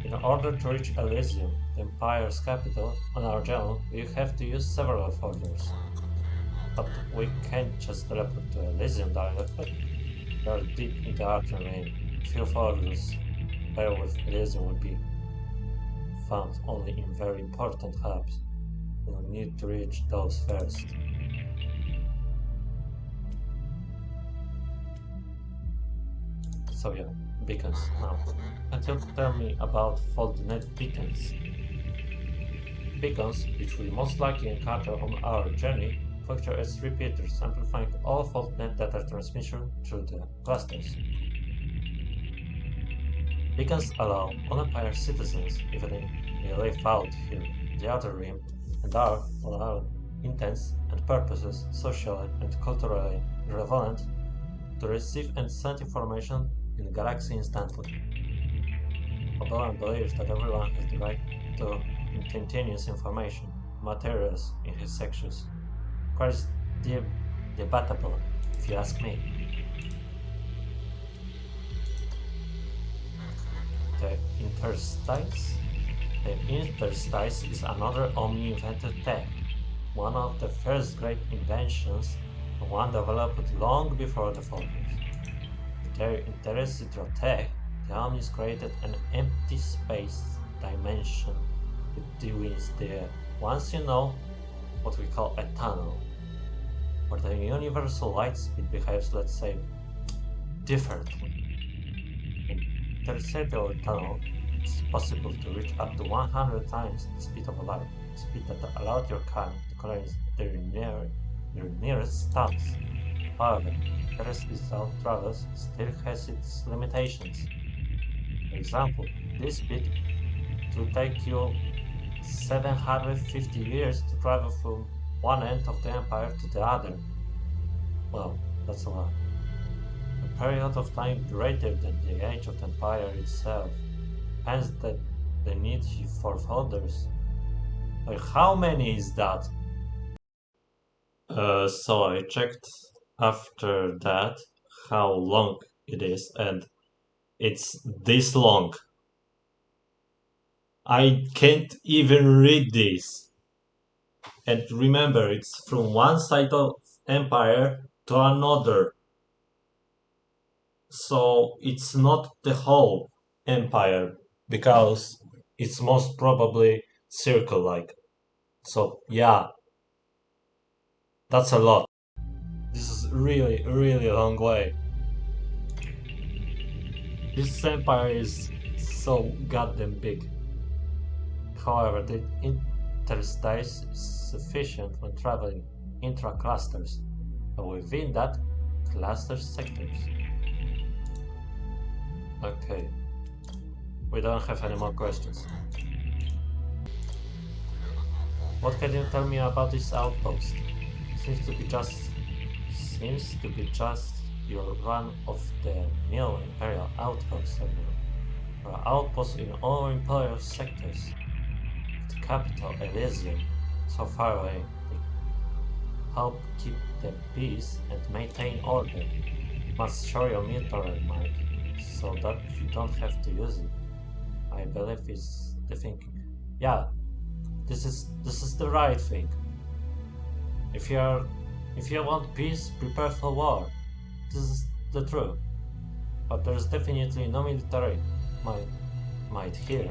in order to reach Elysium, the Empire's capital, on our journey, we have to use several folders. But we can't just teleport to Elysium directly. We are deep in the Arcane Ring. Few folders paired with Elysium will be found only in very important hubs. We'll need to reach those first. So yeah, beacons now. Can you tell me about FoldNet beacons? Beacons, which we most likely encounter on our journey, function as repeaters, amplifying all FoldNet data transmission through the clusters. Beacons allow on-Empire citizens, even if they live out here in the Outer Rim, and are, for our intents and purposes, socially and culturally relevant, to receive and send information in the galaxy instantly. Oberon believes that everyone has the right to instantaneous information, materials in his sections. Quite debatable, if you ask me. The interstice? The interstice is another Omni-invented tech, one of the first great inventions, and one developed long before the folders. With their interstitial tech, the Omnis created an empty space dimension between the once you know what we call a tunnel, where the universal light speed behaves, let's say, differently. In interstitial tunnel, it's possible to reach up to 100 times the speed of light, speed that allowed your kind to colonize their nearest stars. However, interstitial travel still has its limitations. For example, this speed will take you 750 years to travel from one end of the Empire to the other. Well, that's a lot. A period of time greater than the age of the Empire itself. Hence the need for folders. Like, how many is that? So I checked after that how long it is, and it's this long. I can't even read this. And remember, it's from one side of Empire to another. So it's not the whole Empire, because it's most probably circle-like. So yeah, that's a lot. This is really, really a long way. This empire is so goddamn big. However, the interstice is sufficient when traveling intra-clusters, and within that, cluster sectors. Okay, we don't have any more questions. What can you tell me about this outpost? Seems to be just your run-of-the-mill Imperial outpost, Admiral. There are outposts in all Imperial sectors. The capital, Elysium, so far away, they help keep the peace and maintain order. You must show your military might, so that you don't have to use it. I believe it's the thinking. Yeah, this is the right thing. If you want peace, prepare for war. This is the truth. But there's definitely no military might here.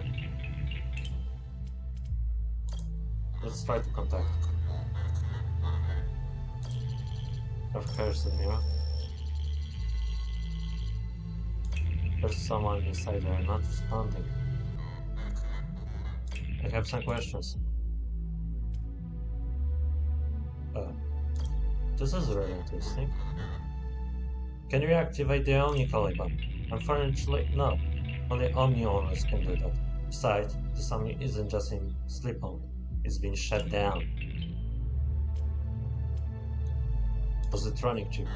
Let's try to contact. Of course, Admiral. There's someone inside there not responding. I have some questions. Uh, this is really interesting. Can you activate the Omni button? Unfortunately, no. Only Omni owners can do that. Besides, this Omni isn't just in sleep mode. It's been shut down. Positronic chip.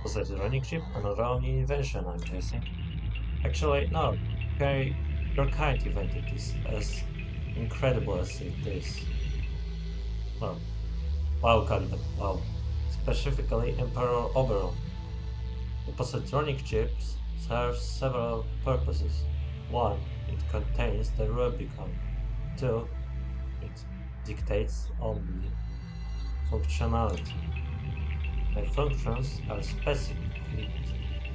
Positronic chip? Another Omni invention, I'm guessing. Actually, no. Okay, your kind invented this, as incredible as it is. Well, wow, Caliban, wow. Specifically, Emperor Oberon. The positronic chips serve several purposes. 1. It contains the Rubicon. 2. It dictates only functionality. The functions are specific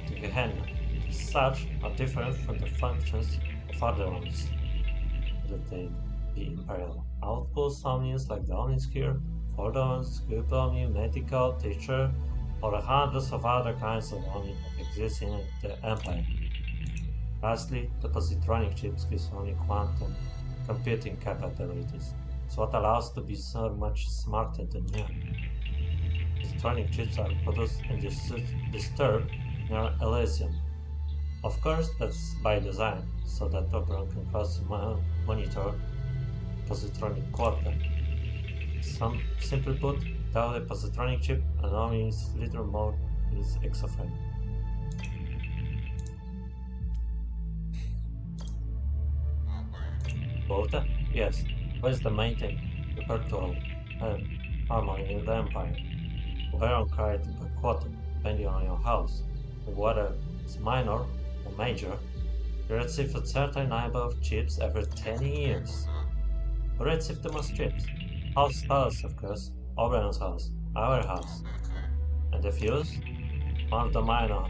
to Gehenna, as such are different from the functions of other ones, that they be Imperial outpost omnis like the Omnisphere, Fordons, Group Omni, Medical, Teacher, or hundreds of other kinds of Omni that exist in the Empire. Lastly, the positronic chips gives only quantum computing capabilities. It's what allows to be so much smarter than you. Positronic chips are produced and disturbed near Elysium. Of course, that's by design, so that Oberon can monitor positronic quota. Simply put, without a positronic chip, an Omni's literal mode is exophrenic. Quota? Yes. What is the main thing? The perpetual harmony in the Empire. Oberon created a quota, depending on your house. Whether it's minor or major, you receive a certain number of chips every 10 years. Who received the most chips? House, of course. Oberon's house. Our house. And the fuse? One of the minor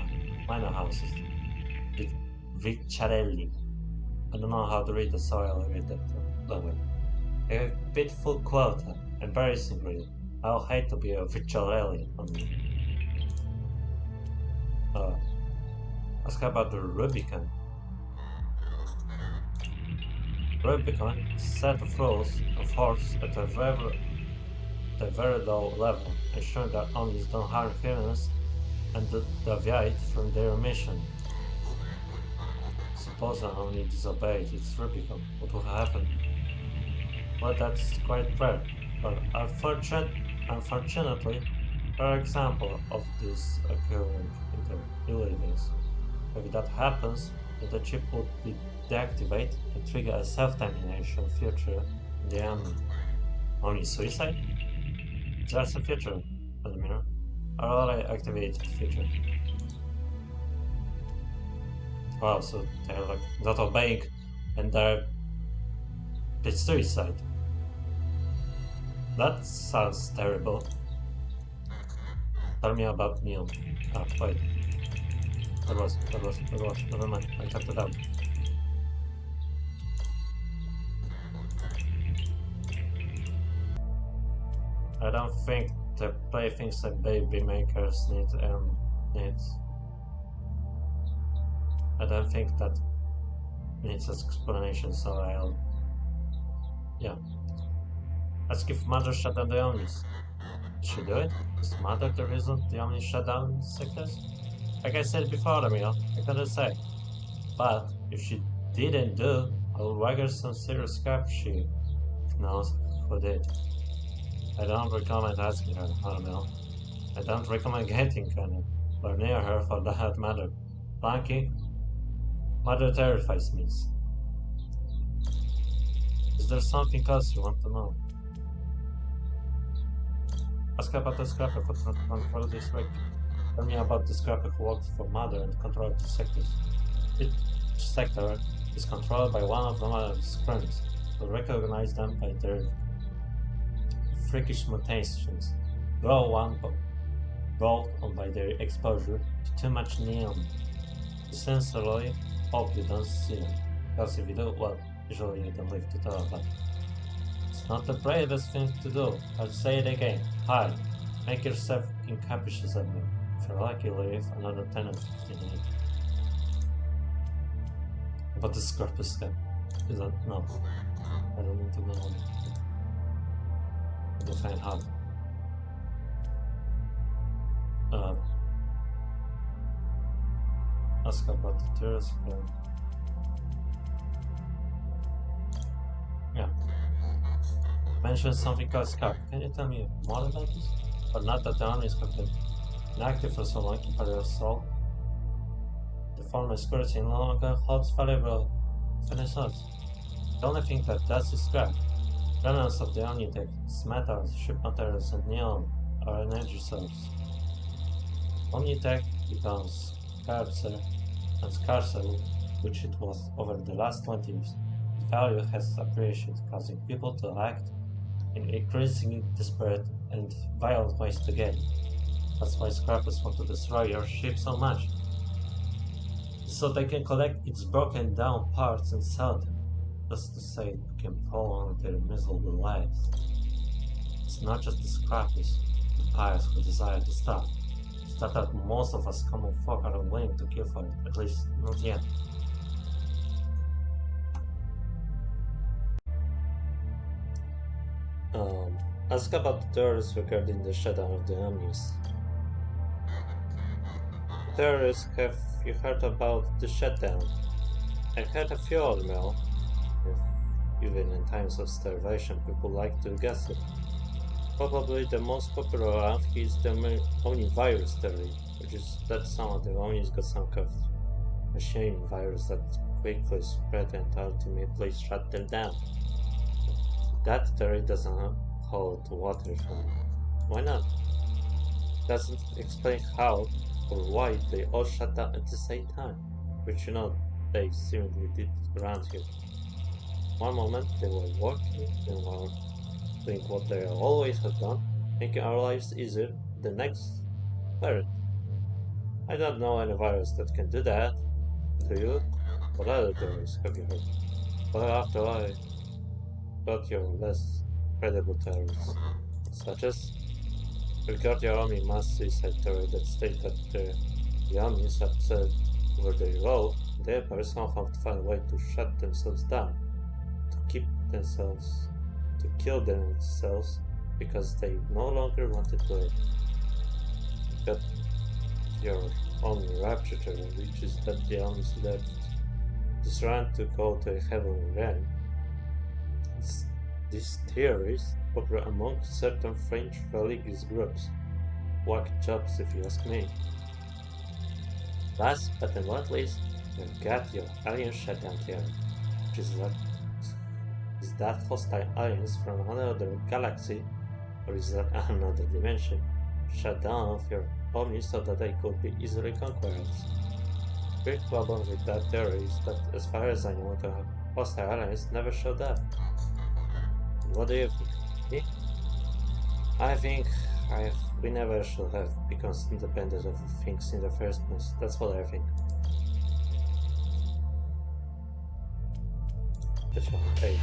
houses. Vicharelli. I don't know how to read the soil with that level. I have a pitiful quota. Embarrassingly. I'll hate to be a Vicharelli on me. Ask about the Rubicon. Rubicon is a set of rules enforced at a very low level, ensuring that Omnis don't harm humans and deviate from their mission. Suppose an Omni disobeyed its Rubicon, what would happen? Well, that's quite rare, but unfortunately, there are examples of this occurring in the universe. If that happens, then the chip would be deactivated and trigger a self-termination feature in the Omni. Omni suicide? That's a feature, Admiral. I already activated the feature. Wow, so they're like not obeying and it's suicide. That sounds terrible. Tell me about Neon. Ah, wait. That was, never mind, I cut it out. I don't think the playthings that baby makers need. I don't think that needs explanation, so I'll... Yeah. Ask if Mother shut down the Omnis. Did she do it? Is Mother the reason the Omnis shut down sectors? Like I said before, Admiral, I couldn't say. But if she didn't do, I'll wager some serious scrap she knows who did. I don't recommend asking her, Admiral. I don't recommend getting her, or near her for that matter. Blanky, Mother terrifies me. Is there something else you want to know? Ask about the scrapper who controls this reactor. Tell me about the scrapper who worked for Mother and controlled the sectors. Each sector is controlled by one of the Mother's cronies, who recognize them by their freakish mutations, brought on by their exposure to too much neon. Sincerely, hope you don't see them, because if you do, well, usually you don't live to tell, but it's not the bravest thing to do. I'll say it again. Hi, make yourself incapricious of me. If you're lucky, leave another 10 or 15 minutes. But the scrap is scam. Is that no? I don't need to go on the fan hard. Ask about the terrace plan. Yeah. Mention something called scrap. Can you tell me more about this? Or not that the armies have been inactive for so long for their assault? The former security no longer holds valuable resources. The only thing that does is scrap. Remnants of the Omnitech, metals, ship materials, and neon are energy source. Omnitech becomes scarcer and scarcer, which it was over the last 20 years. Its value has appreciated, causing people to act in increasingly desperate and violent ways to get it. That's why scrappers want to destroy your ship so much. So they can collect its broken down parts and sell them, just to say we can prolong their miserable lives. It's not just the scrappers, the pirates who desire to stop. It's that most of us common folk are willing to kill for it, at least not yet. Ask about the terrorists regarding the shutdown of the Omnis. Terrorists, have you heard about the shutdown? I heard a few, Admiral. Even in times of starvation, people like to gossip. Probably the most popular around here is the Omnivirus theory, which is that some of the Omnis got some kind of machine virus that quickly spread and ultimately shut them down. That theory doesn't hold water for me. Why not? Doesn't explain how or why they all shut down at the same time, which they seemingly did around here. One moment they were working, they were doing what they always have done, making our lives easier. The next, weren't. I don't know any virus that can do that. Do you? What other theories have you heard? Well, after all, I got your less credible theories, such as regard your army mass suicide theory that state that the armies upset over their role, the Empire somehow found a way to shut themselves down, to kill themselves because they no longer wanted to live. But your only rapture theory, which is that the armies left this run to go to a heavenly realm. These theories popular among certain French religious groups. Whack jobs if you ask me. Last but not least, you've got your alien shutdown theory, which is that hostile aliens from another galaxy, or is that another dimension, shut down of your omnis so that they could be easily conquered? The big problem with that theory is that, as far as I know, the hostile aliens never showed up. What do you think? I think we never should have become independent of things in the first place. That's what I think. Special age.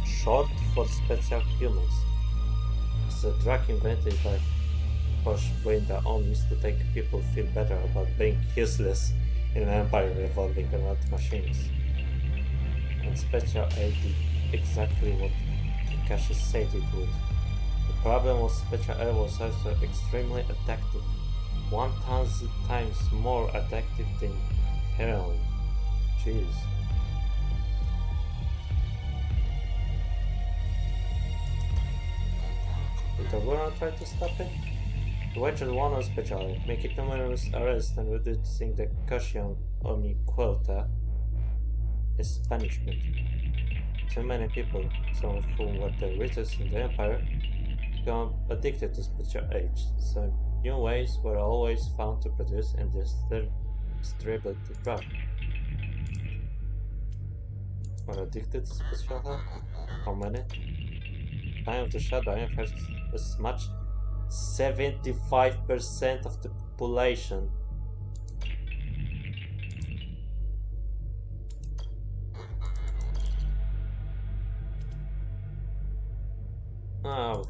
Short for special humans. It's a drug invented by Posh Brain that omnis to take people feel better about being useless in an empire revolving around machines. And special aid did exactly what Kakashi said it would. The problem was special aid was also extremely addictive. 1,000 times more addictive than heroin. Jeez. Did the world try to stop it? The Witcher 1 on special aid, making numerous arrests and reducing the Kashian Omni quota is punishment. Too many people, some of whom were the richest in the empire, become addicted to special age, so new ways were always found to produce and distribute the drug. Were addicted to special help? How many? Time of the shutdown affects as much 75% of the population. Oh,